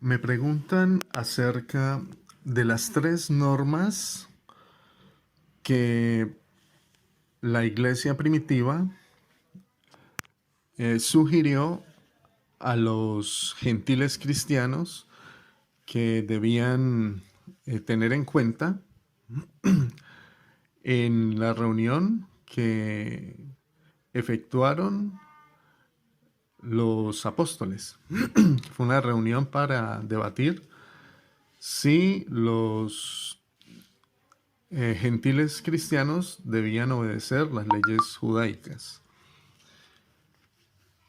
Me preguntan acerca de las tres normas que la iglesia primitiva sugirió a los gentiles cristianos que debían tener en cuenta en la reunión que efectuaron los apóstoles. Fue una reunión para debatir si los gentiles cristianos debían obedecer las leyes judaicas.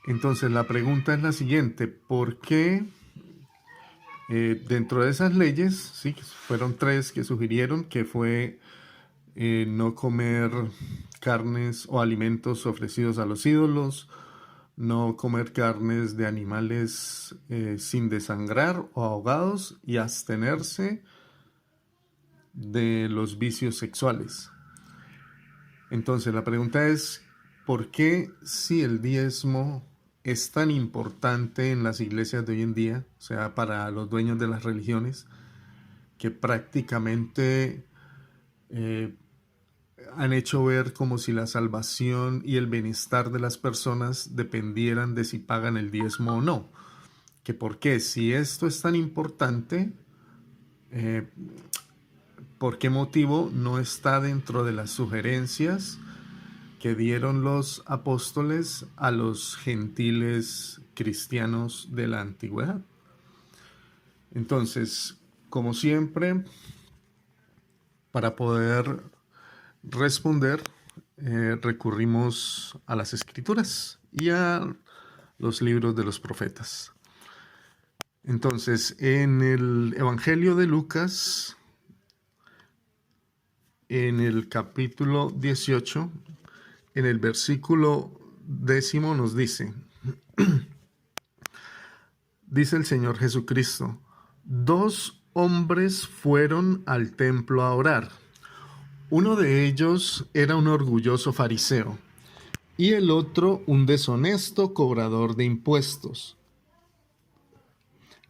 Entonces la pregunta es la siguiente: ¿por qué dentro de esas leyes, sí, fueron tres que sugirieron, que fue no comer carnes o alimentos ofrecidos a los ídolos, no comer carnes de animales sin desangrar o ahogados, y abstenerse de los vicios sexuales? Entonces la pregunta es, ¿por qué, si el diezmo es tan importante en las iglesias de hoy en día, o sea, para los dueños de las religiones, que prácticamente eh, han hecho ver como si la salvación y el bienestar de las personas dependieran de si pagan el diezmo o no? Que por qué, si esto es tan importante, eh, ¿por qué motivo no está dentro de las sugerencias que dieron los apóstoles a los gentiles cristianos de la antigüedad? Entonces, como siempre, para poder responder, recurrimos a las escrituras y a los libros de los profetas. Entonces, en el Evangelio de Lucas, en el capítulo 18, en el versículo 10 nos dice el Señor Jesucristo: dos hombres fueron al templo a orar. Uno de ellos era un orgulloso fariseo y el otro un deshonesto cobrador de impuestos.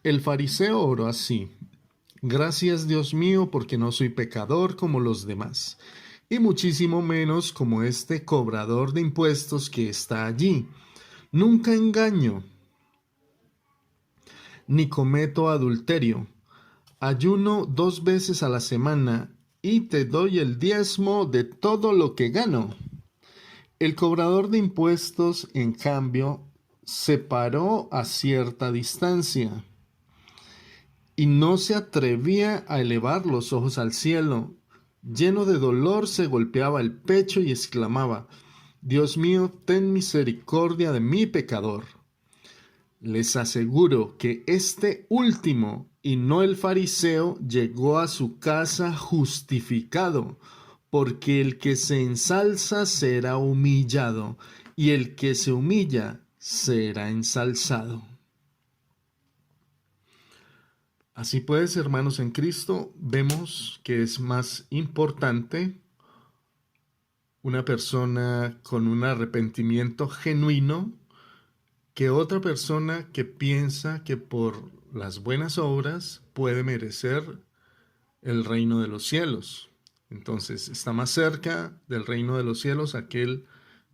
El fariseo oró así: gracias, Dios mío, porque no soy pecador como los demás, y muchísimo menos como este cobrador de impuestos que está allí. Nunca engaño, ni cometo adulterio. Ayuno 2 veces a la semana y te doy el diezmo de todo lo que gano. El cobrador de impuestos, en cambio, se paró a cierta distancia y no se atrevía a elevar los ojos al cielo. Lleno de dolor, se golpeaba el pecho y exclamaba: Dios mío, ten misericordia de mi pecador. Les aseguro que este último, y no el fariseo, llegó a su casa justificado, porque el que se ensalza será humillado, y el que se humilla será ensalzado. Así pues, hermanos en Cristo, vemos que es más importante una persona con un arrepentimiento genuino que otra persona que piensa que por las buenas obras puede merecer el reino de los cielos. Entonces está más cerca del reino de los cielos aquel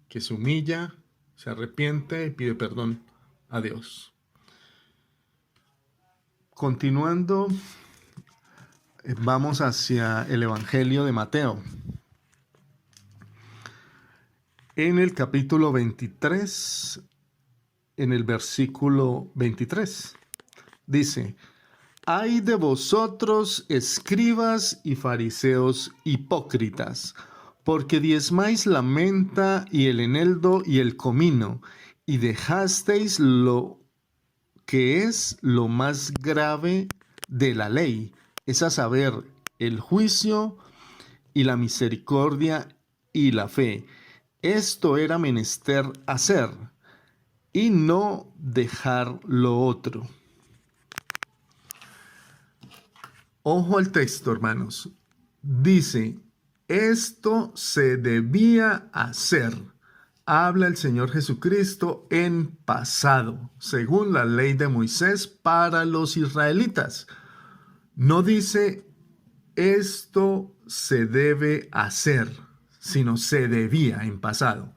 que se humilla, se arrepiente y pide perdón a Dios. Continuando, vamos hacia el Evangelio de Mateo. En el capítulo 23, en el versículo 23, dice: ¡ay de vosotros, escribas y fariseos hipócritas! Porque diezmáis la menta y el eneldo y el comino, y dejasteis lo que es lo más grave de la ley, es a saber, el juicio y la misericordia y la fe. Esto era menester hacer, y no dejar lo otro. Ojo al texto, hermanos. Dice: esto se debía hacer, habla el Señor Jesucristo en pasado, según la ley de Moisés para los israelitas. No dice esto se debe hacer, sino se debía en pasado.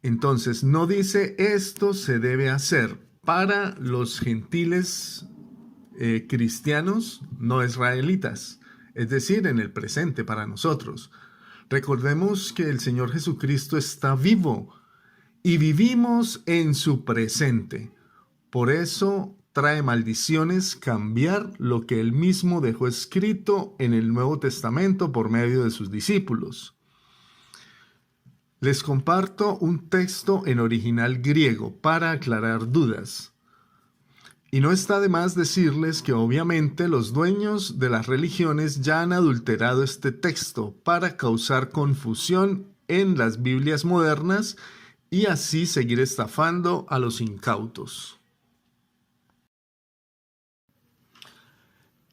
Entonces, no dice esto se debe hacer para los gentiles cristianos no israelitas, es decir, en el presente para nosotros. Recordemos que el Señor Jesucristo está vivo y vivimos en su presente. Por eso trae maldiciones cambiar lo que él mismo dejó escrito en el Nuevo Testamento por medio de sus discípulos. Les comparto un texto en original griego para aclarar dudas. Y no está de más decirles que obviamente los dueños de las religiones ya han adulterado este texto para causar confusión en las Biblias modernas y así seguir estafando a los incautos.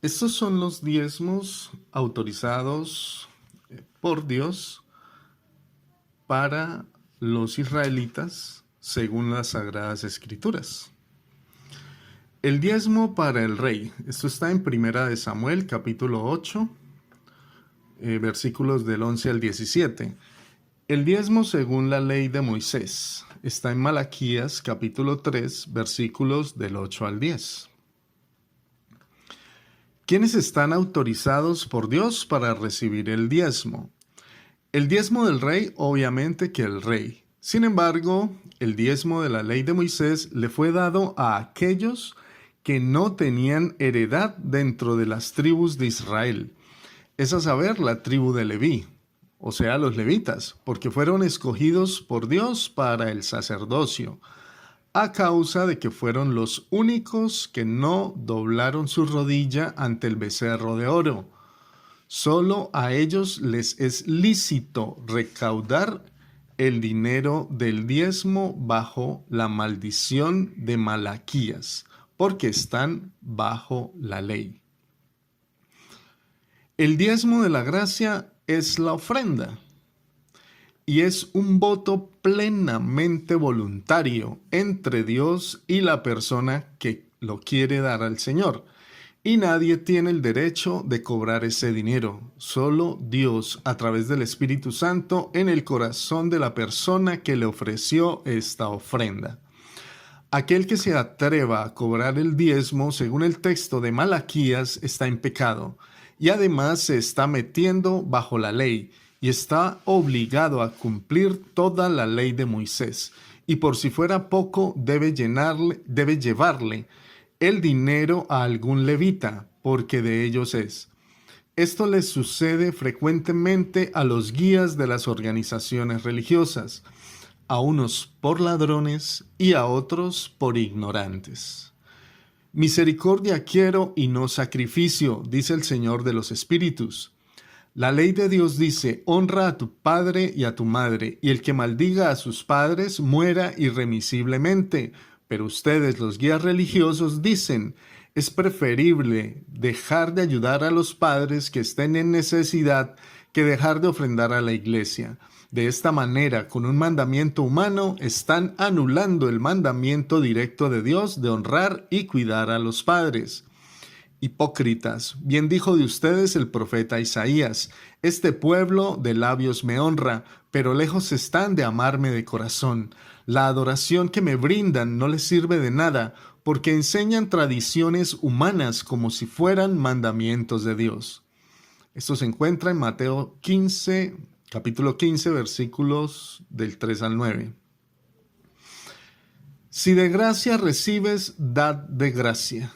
Estos son los diezmos autorizados por Dios para los israelitas según las Sagradas Escrituras. El diezmo para el rey. Esto está en Primera de Samuel, capítulo 8, versículos del 11 al 17. El diezmo según la ley de Moisés. Está en Malaquías, capítulo 3, versículos del 8 al 10. ¿Quiénes están autorizados por Dios para recibir el diezmo? El diezmo del rey, obviamente que el rey. Sin embargo, el diezmo de la ley de Moisés le fue dado a aquellos que no tenían heredad dentro de las tribus de Israel. Es a saber, la tribu de Leví, o sea, los levitas, porque fueron escogidos por Dios para el sacerdocio, a causa de que fueron los únicos que no doblaron su rodilla ante el becerro de oro. Solo a ellos les es lícito recaudar el dinero del diezmo bajo la maldición de Malaquías, porque están bajo la ley. El diezmo de la gracia es la ofrenda y es un voto plenamente voluntario entre Dios y la persona que lo quiere dar al Señor. Y nadie tiene el derecho de cobrar ese dinero, solo Dios a través del Espíritu Santo en el corazón de la persona que le ofreció esta ofrenda. Aquel que se atreva a cobrar el diezmo, según el texto de Malaquías, está en pecado y además se está metiendo bajo la ley y está obligado a cumplir toda la ley de Moisés. Y por si fuera poco, debe llevarle el dinero a algún levita, porque de ellos es. Esto les sucede frecuentemente a los guías de las organizaciones religiosas, a unos por ladrones y a otros por ignorantes. Misericordia quiero y no sacrificio, dice el Señor de los Espíritus. La ley de Dios dice, honra a tu padre y a tu madre, y el que maldiga a sus padres muera irremisiblemente. Pero ustedes, los guías religiosos, dicen, es preferible dejar de ayudar a los padres que estén en necesidad que dejar de ofrendar a la iglesia. De esta manera, con un mandamiento humano, están anulando el mandamiento directo de Dios de honrar y cuidar a los padres. Hipócritas, bien dijo de ustedes el profeta Isaías, este pueblo de labios me honra, pero lejos están de amarme de corazón. La adoración que me brindan no les sirve de nada, porque enseñan tradiciones humanas como si fueran mandamientos de Dios. Esto se encuentra en Mateo 15, capítulo 15, versículos del 3 al 9. Si de gracia recibes, dad de gracia.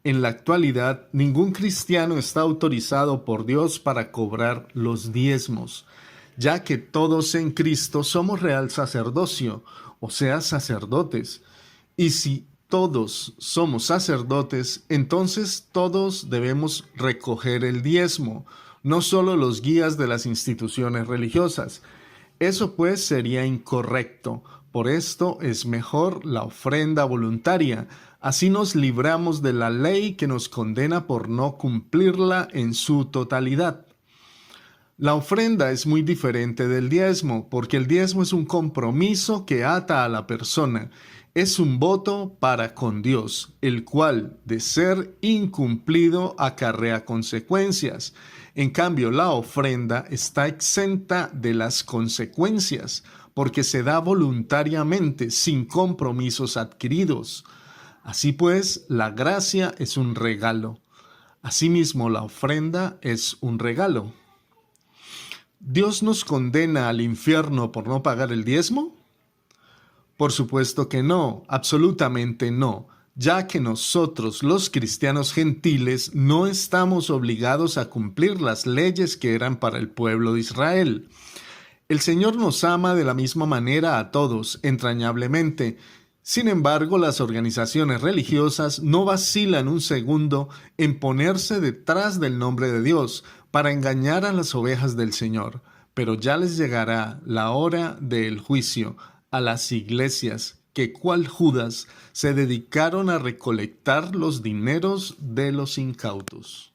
En la actualidad, ningún cristiano está autorizado por Dios para cobrar los diezmos, ya que todos en Cristo somos real sacerdocio, o sea, sacerdotes. Y si todos somos sacerdotes, entonces todos debemos recoger el diezmo, no solo los guías de las instituciones religiosas. Eso pues sería incorrecto. Por esto es mejor la ofrenda voluntaria. Así nos libramos de la ley que nos condena por no cumplirla en su totalidad. La ofrenda es muy diferente del diezmo, porque el diezmo es un compromiso que ata a la persona. Es un voto para con Dios, el cual, de ser incumplido, acarrea consecuencias. En cambio, la ofrenda está exenta de las consecuencias, porque se da voluntariamente, sin compromisos adquiridos. Así pues, la gracia es un regalo. Asimismo, la ofrenda es un regalo. ¿Dios nos condena al infierno por no pagar el diezmo? Por supuesto que no, absolutamente no, ya que nosotros, los cristianos gentiles, no estamos obligados a cumplir las leyes que eran para el pueblo de Israel. El Señor nos ama de la misma manera a todos, entrañablemente. Sin embargo, las organizaciones religiosas no vacilan un segundo en ponerse detrás del nombre de Dios para engañar a las ovejas del Señor. Pero ya les llegará la hora del juicio a las iglesias que, cual Judas, se dedicaron a recolectar los dineros de los incautos.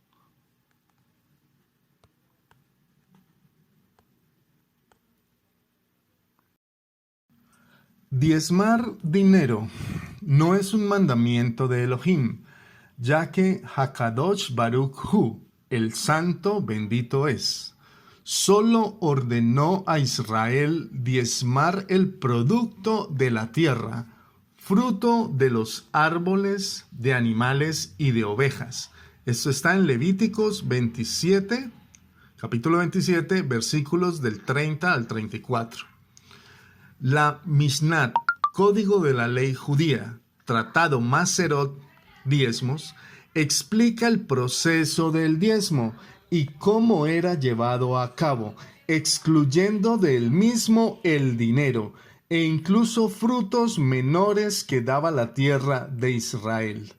Diezmar dinero no es un mandamiento de Elohim, ya que Hakadosh Baruch Hu, el santo bendito es, solo ordenó a Israel diezmar el producto de la tierra, fruto de los árboles, de animales y de ovejas. Esto está en Levíticos 27, capítulo 27, versículos del 30 al 34. La Mishnat, Código de la Ley Judía, Tratado Maserot, Diezmos, explica el proceso del diezmo y cómo era llevado a cabo, excluyendo del mismo el dinero e incluso frutos menores que daba la tierra de Israel.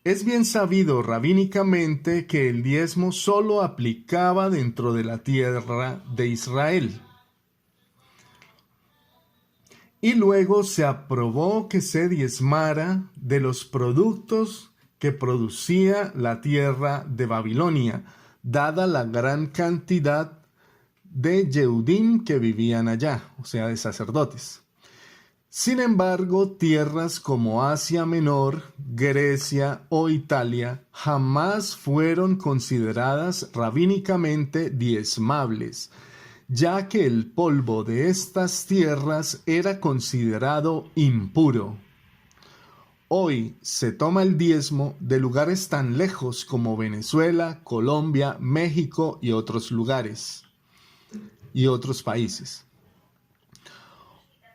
Es bien sabido rabínicamente que el diezmo solo aplicaba dentro de la tierra de Israel. Y luego se aprobó que se diezmara de los productos que producía la tierra de Babilonia, dada la gran cantidad de Yehudim que vivían allá, o sea, de sacerdotes. Sin embargo, tierras como Asia Menor, Grecia o Italia jamás fueron consideradas rabínicamente diezmables, ya que el polvo de estas tierras era considerado impuro. Hoy se toma el diezmo de lugares tan lejos como Venezuela, Colombia, México y otros lugares y otros países.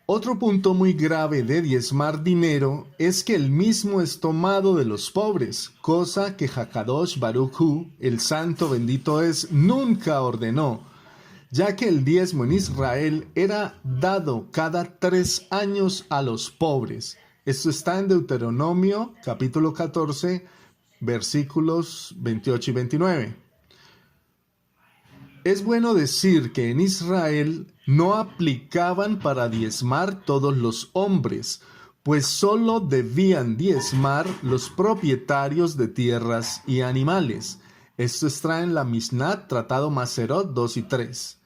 Otro punto muy grave de diezmar dinero es que el mismo es tomado de los pobres, cosa que Hakadosh Baruch Hu, el santo bendito es, nunca ordenó, ya que el diezmo en Israel era dado cada 3 años a los pobres. Esto está en Deuteronomio capítulo 14, versículos 28 y 29. Es bueno decir que en Israel no aplicaban para diezmar todos los hombres, pues solo debían diezmar los propietarios de tierras y animales. Esto está en la Mishnat, Tratado Maserot 2 y 3.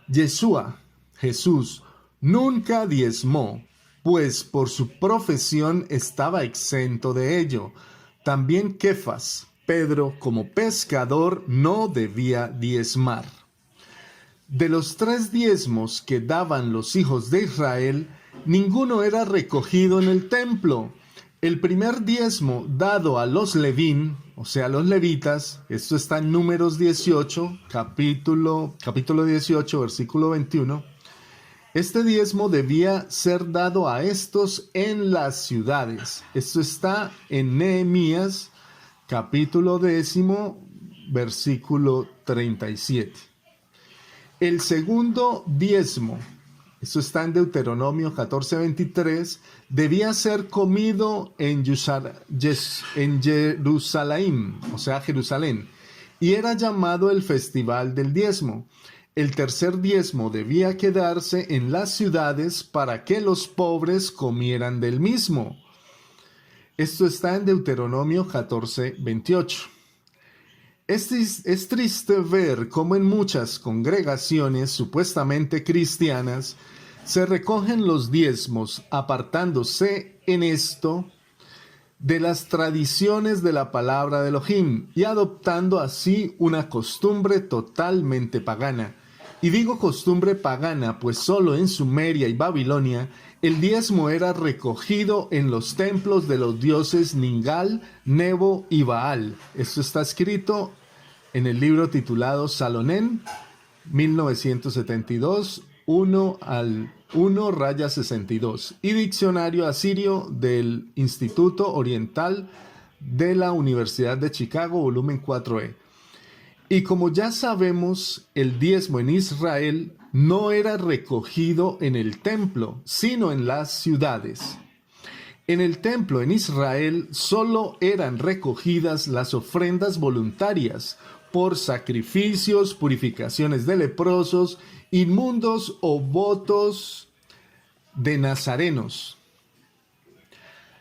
Yeshua, Jesús, nunca diezmó, pues por su profesión estaba exento de ello. También Kefas, Pedro, como pescador, no debía diezmar. De los 3 diezmos que daban los hijos de Israel, ninguno era recogido en el templo. El primer diezmo dado a los levín, o sea, los levitas, esto está en Números 18, capítulo 18, versículo 21. Este diezmo debía ser dado a estos en las ciudades. Esto está en Nehemías, capítulo 10, versículo 37. El segundo diezmo, esto está en Deuteronomio 14:23, debía ser comido en Jerusalén, o sea, Jerusalén, y era llamado el Festival del Diezmo. El tercer diezmo debía quedarse en las ciudades para que los pobres comieran del mismo. Esto está en Deuteronomio 14:28. Es triste ver cómo en muchas congregaciones supuestamente cristianas se recogen los diezmos, apartándose en esto de las tradiciones de la palabra de Elohim y adoptando así una costumbre totalmente pagana. Y digo costumbre pagana, pues solo en Sumeria y Babilonia el diezmo era recogido en los templos de los dioses Ningal, Nebo y Baal. Esto está escrito en el libro titulado Salonén, 1972, 1-1-62, y Diccionario Asirio del Instituto Oriental de la Universidad de Chicago, volumen 4E. Y como ya sabemos, el diezmo en Israel no era recogido en el templo, sino en las ciudades. En el templo en Israel solo eran recogidas las ofrendas voluntarias por sacrificios, purificaciones de leprosos, inmundos o votos de nazarenos.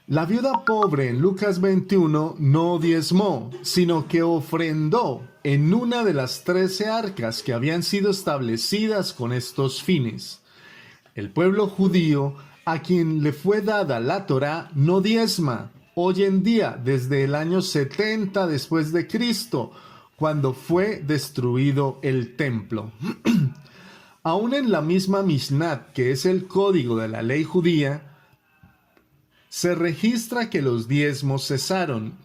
La viuda pobre en Lucas 21 no diezmó, sino que ofrendó en una de las 13 arcas que habían sido establecidas con estos fines. El pueblo judío, a quien le fue dada la Torá, no diezma hoy en día desde el año 70 después de Cristo, cuando fue destruido el templo. Aún en la misma Mishnat, que es el código de la ley judía, se registra que los diezmos cesaron.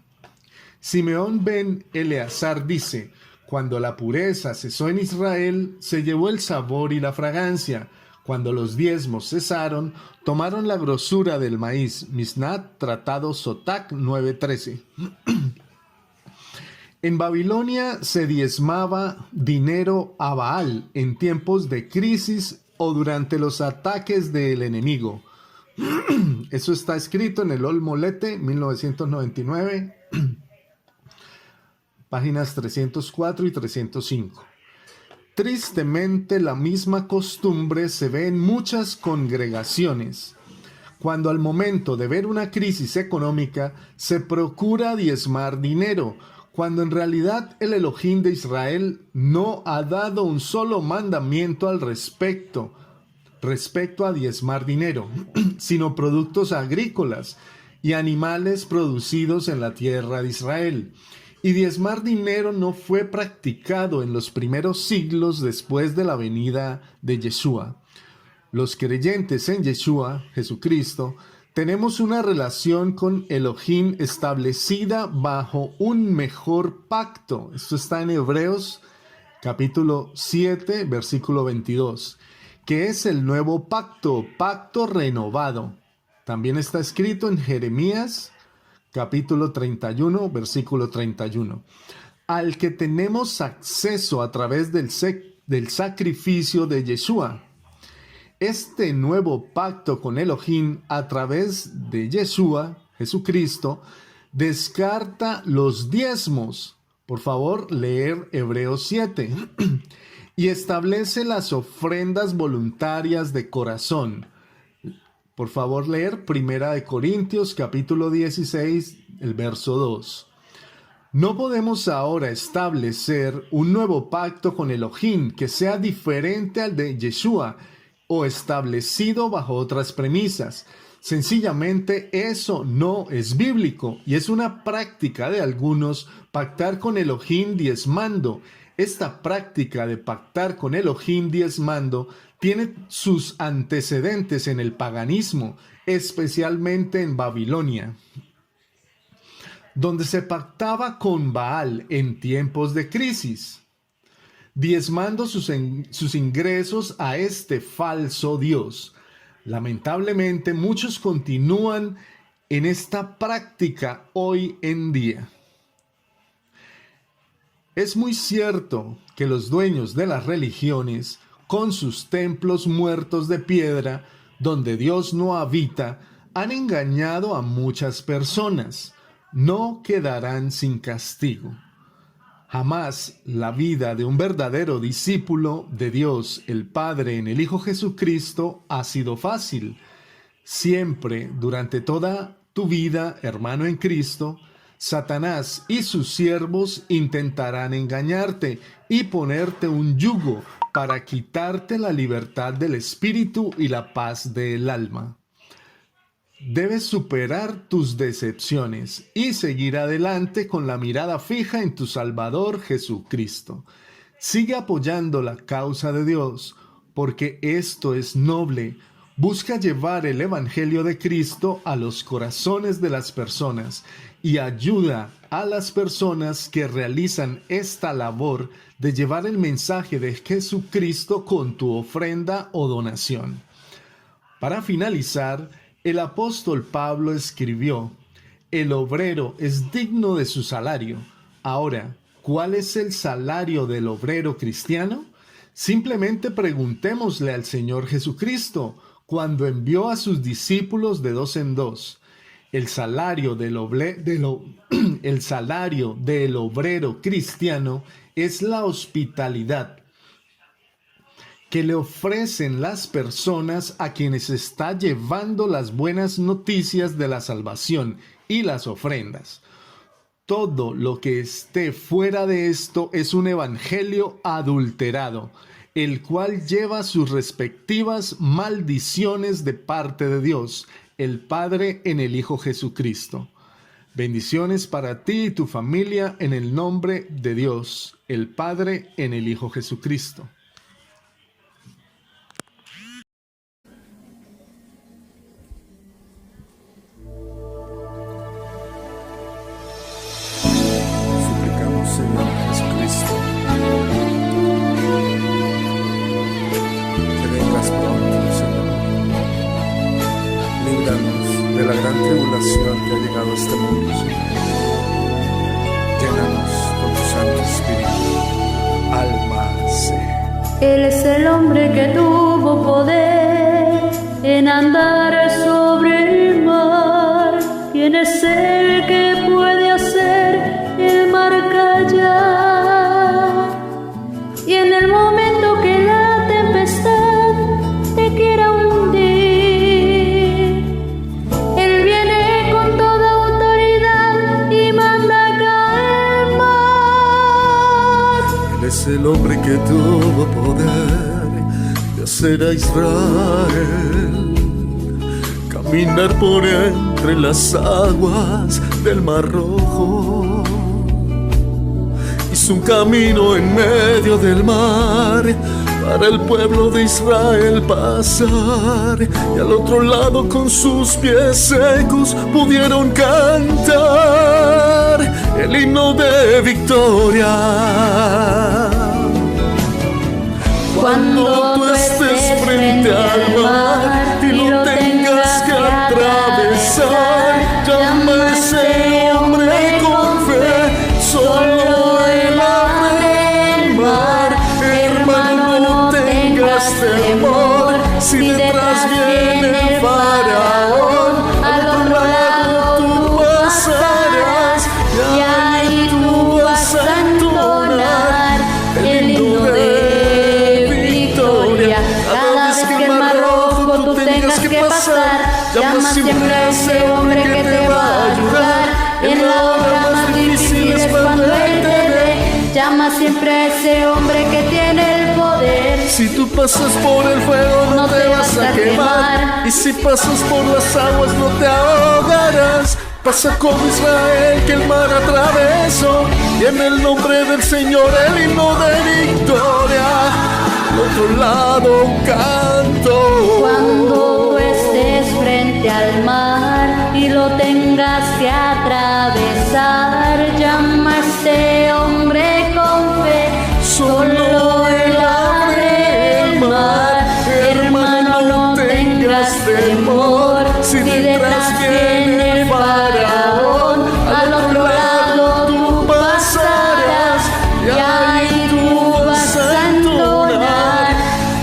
Simeón ben Eleazar dice: cuando la pureza cesó en Israel, se llevó el sabor y la fragancia. Cuando los diezmos cesaron, tomaron la grosura del maíz. Mishnat, Tratado Sotak 9:13. En Babilonia se diezmaba dinero a Baal en tiempos de crisis o durante los ataques del enemigo. Eso está escrito en el Olmolete, 1999, páginas 304 y 305. Tristemente, la misma costumbre se ve en muchas congregaciones. Cuando al momento de ver una crisis económica se procura diezmar dinero, cuando en realidad el Elohim de Israel no ha dado un solo mandamiento al respecto a diezmar dinero, sino productos agrícolas y animales producidos en la tierra de Israel. Y diezmar dinero no fue practicado en los primeros siglos después de la venida de Yeshua. Los creyentes en Yeshua, Jesucristo, tenemos una relación con Elohim establecida bajo un mejor pacto. Esto está en Hebreos capítulo 7, versículo 22, que es el nuevo pacto, pacto renovado. También está escrito en Jeremías capítulo 31, versículo 31, al que tenemos acceso a través del sacrificio de Yeshua. Este nuevo pacto con Elohim a través de Yeshua, Jesucristo, descarta los diezmos. Por favor, leer Hebreos 7. Y establece las ofrendas voluntarias de corazón. Por favor, leer 1 Corintios capítulo 16, el verso 2. No podemos ahora establecer un nuevo pacto con Elohim que sea diferente al de Yeshua o establecido bajo otras premisas. Sencillamente eso no es bíblico y es una práctica de algunos pactar con Elohim diezmando. Esta práctica de pactar con Elohim diezmando tiene sus antecedentes en el paganismo, especialmente en Babilonia, donde se pactaba con Baal en tiempos de crisis, diezmando sus ingresos a este falso dios. Lamentablemente, muchos continúan en esta práctica hoy en día. Es muy cierto que los dueños de las religiones, con sus templos muertos de piedra, donde Dios no habita, han engañado a muchas personas. No quedarán sin castigo. Jamás la vida de un verdadero discípulo de Dios, el Padre, en el Hijo Jesucristo, ha sido fácil. Siempre, durante toda tu vida, hermano en Cristo, Satanás y sus siervos intentarán engañarte y ponerte un yugo para quitarte la libertad del espíritu y la paz del alma. Debes superar tus decepciones y seguir adelante con la mirada fija en tu Salvador Jesucristo. Sigue apoyando la causa de Dios, porque esto es noble. Busca llevar el Evangelio de Cristo a los corazones de las personas y ayuda a las personas que realizan esta labor de llevar el mensaje de Jesucristo con tu ofrenda o donación. Para finalizar, el apóstol Pablo escribió: el obrero es digno de su salario. Ahora, ¿cuál es el salario del obrero cristiano? Simplemente preguntémosle al Señor Jesucristo cuando envió a sus discípulos de 2 en 2. El salario del obrero cristiano es la hospitalidad que le ofrecen las personas a quienes está llevando las buenas noticias de la salvación y las ofrendas. Todo lo que esté fuera de esto es un evangelio adulterado, el cual lleva sus respectivas maldiciones de parte de Dios, el Padre, en el Hijo Jesucristo. Bendiciones para ti y tu familia en el nombre de Dios, el Padre, en el Hijo Jesucristo. Señor Jesucristo, que vengas pronto, Señor. Líbranos de la gran tribulación que ha llegado a este mundo, Señor. Llénanos con tu Santo Espíritu, alma, ser. Él es el hombre que tuvo poder en andar sobre el mar. ¿Quién es el que puede hacer el mar callar? Y en el momento que la tempestad te quiera hundir, Él viene con toda autoridad y manda calmar. Él es el hombre que tuvo poder de hacer a Israel caminar por entre las aguas del Mar Rojo. Hizo un camino en medio del mar para el pueblo de Israel pasar, y al otro lado con sus pies secos pudieron cantar el himno de victoria. Cuando tú estés frente al mar y lo tengas que atravesar, llama a ese hombre con fe, solo Él abre el mar. Hermano, no tengas temor, si detrás viene el faraón, al otro lado tú pasarás, y ahí tú vas a entonar el himno de victoria. Cada vez que el Mar Rojo tú tengas que pasar, llama siempre a ese hombre que te va a ayudar. En la hora más difícil es cuando Él te ve. Llama siempre a ese hombre que tiene el poder. Si tú pasas por el fuego no te vas a quemar, y si pasas por las aguas no te ahogarás. Pasa como Israel que el mar atravesó, y en el nombre del Señor el himno de victoria. Al otro lado canto. Cuando tú estés frente al mar y lo tengas que atravesar, llama a este hombre con fe, solo Él abre el mar. Hermano, no tengas temor, si detrás viene el faraón, al otro lado tú pasarás, y ahí tú vas a entonar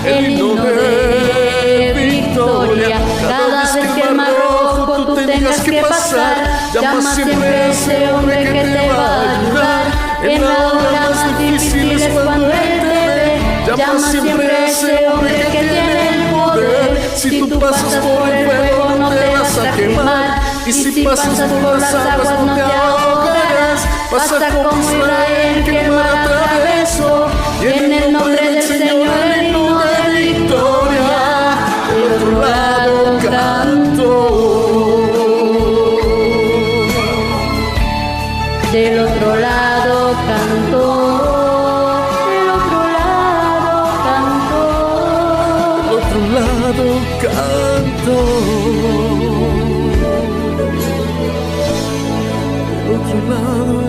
el himno de victoria. Cada vez que el Mar Rojo tú tengas que pasar, llama siempre a ese hombre que te va a ayudar. En la hora más difícil es cuando Él te ve. Llama siempre a ese hombre que tiene el poder. Si tú pasas por el fuego no te vas a quemar, y si pasas por las aguas no te ahogarás. victorias. Pasa como Israel que el mar atravesó, y en el nombre del Señor el himno de victoria. Del otro lado canto, del otro lado canto, del otro lado canto, del otro lado canto, del otro lado